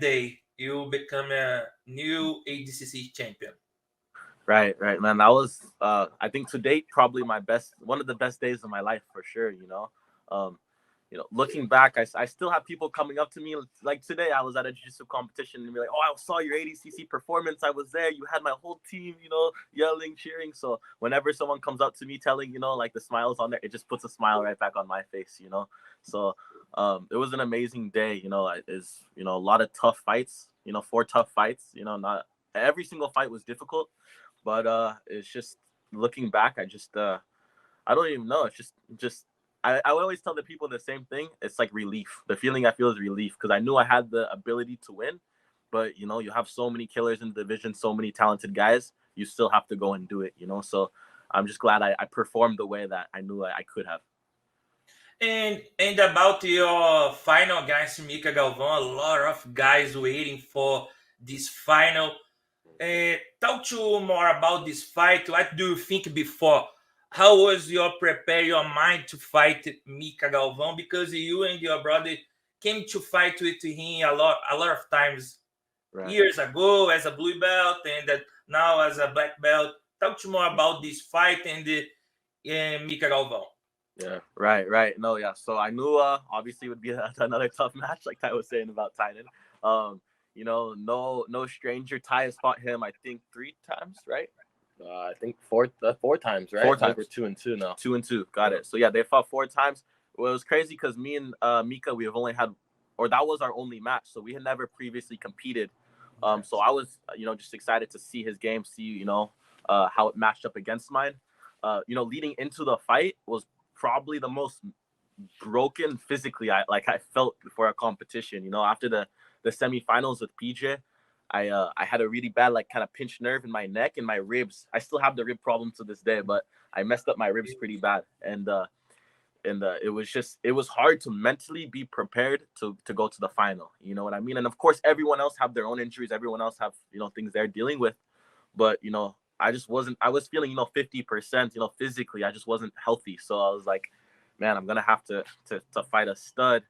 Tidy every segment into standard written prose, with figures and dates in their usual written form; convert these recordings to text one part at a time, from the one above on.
day you become a new ADCC champion? Right, man. That was, I think to date, probably one of the best days of my life for sure. Looking back, I still have people coming up to me. Like today, I was at a jiu-jitsu competition and be like, "Oh, I saw your ADCC performance. I was there. You had my whole team, yelling, cheering." So whenever someone comes up to me telling, like the smiles on there, it just puts a smile right back on my face, So it was an amazing day. It's a lot of tough fights. 4 tough fights. Not every single fight was difficult, but it's just looking back, I don't even know. It's just. I always tell the people the same thing. It's like relief. The feeling I feel is relief because I knew I had the ability to win, but you have so many killers in the division, so many talented guys. You still have to go and do it, So I'm just glad I performed the way that I knew I could have. And about your final against Mica Galvão, a lot of guys waiting for this final. Talk to you more about this fight. What do you think before? How was your mind to fight Mica Galvão? Because you and your brother came to fight with him a lot of times, right, years ago as a blue belt and now as a black belt. Talk to me more about this fight and Mica Galvão. Yeah, right. No, yeah. So I knew obviously it would be another tough match, like Tye was saying about Tye. No stranger. Tye has fought him, I think, 3 times, right? I think 4 times, right? 4 times. We're 2-2 now. 2-2. Got it. So yeah, they fought 4 times. Well, it was crazy because me and Mica, we have only had, or that was our only match. So we had never previously competed. So I was, just excited to see his game, see, how it matched up against mine. Leading into the fight was probably the most broken physically I felt before a competition. After the semifinals with PJ, I had a really bad, kind of pinched nerve in my neck and my ribs. I still have the rib problem to this day, but I messed up my ribs pretty bad. And it was hard to mentally be prepared to go to the final. You know what I mean? And of course, everyone else have their own injuries. Everyone else have, things they're dealing with. But, I was feeling, 50%, physically, I just wasn't healthy. So I was like, man, I'm going to have to fight a stud,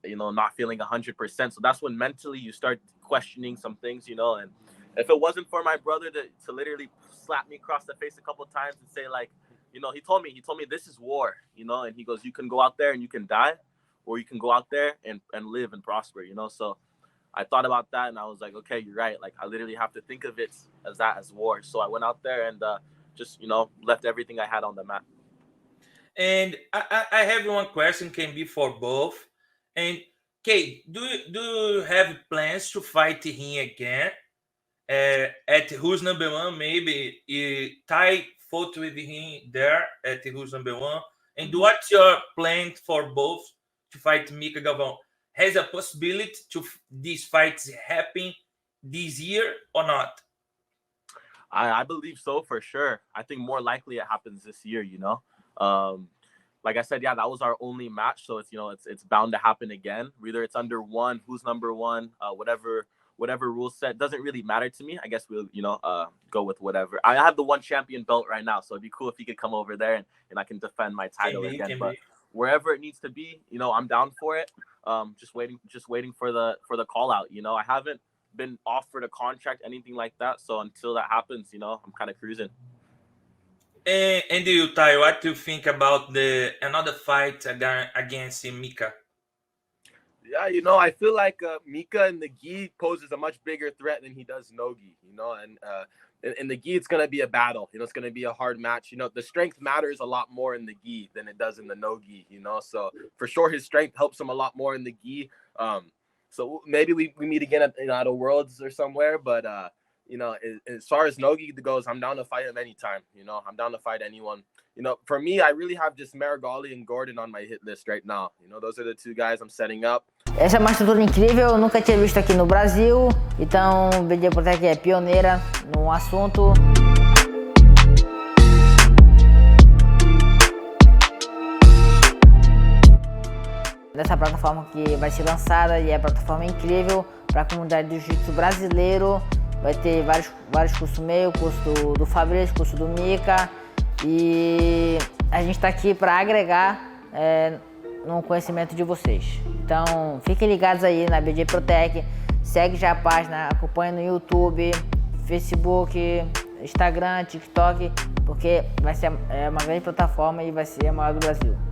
not feeling 100%. So that's when mentally you start questioning some things, and if it wasn't for my brother to literally slap me across the face a couple of times and say he told me this is war, and he goes, you can go out there and you can die, or you can go out there and live and prosper, So I thought about that and I was like, okay, you're right. I literally have to think of it as war. So I went out there and just, left everything I had on the mat. And I have one question, can be for both. And Kade, do you have plans to fight him again at Who's Number One? Maybe Tye fought with him there at Who's Number One. And what's your plan for both to fight Mica Galvão? Has a possibility to these fights happen this year or not? I believe so for sure. I think more likely it happens this year. Like I said, yeah, that was our only match, so it's bound to happen again. Whether it's under 1, who's number 1, whatever rule set, doesn't really matter to me. I guess we'll go with whatever. I have the 1 champion belt right now, so it'd be cool if he could come over there and I can defend my title again. But wherever it needs to be, I'm down for it. Just waiting for the call out. I haven't been offered a contract, anything like that. So until that happens, I'm kind of cruising. And you, Tye, what do you think about another fight against Mica? Yeah, I feel like Mica in the gi poses a much bigger threat than he does no gi, and in the gi, it's going to be a battle. It's going to be a hard match. The strength matters a lot more in the gi than it does in the no gi, so for sure his strength helps him a lot more in the gi. So maybe we meet again at a Worlds or somewhere, but as far as no gi goes, I'm down to fight him anytime. I'm down to fight anyone. For me, I really have just Marigali and Gordon on my hit list right now. Those are the 2 guys I'm setting up. Essa é uma estrutura incrível, eu nunca tinha visto aqui no Brasil, então a BarraJiu é pioneira no assunto. Dessa plataforma que vai ser lançada e é uma plataforma incrível para a comunidade do jiu-jitsu brasileiro. Vai ter vários cursos meus, curso do Fabrício, curso do Mica, e a gente está aqui para agregar no conhecimento de vocês. Então fiquem ligados aí na BarraJiu, segue já a página, acompanha no YouTube, Facebook, Instagram, TikTok, porque vai ser uma grande plataforma e vai ser a maior do Brasil.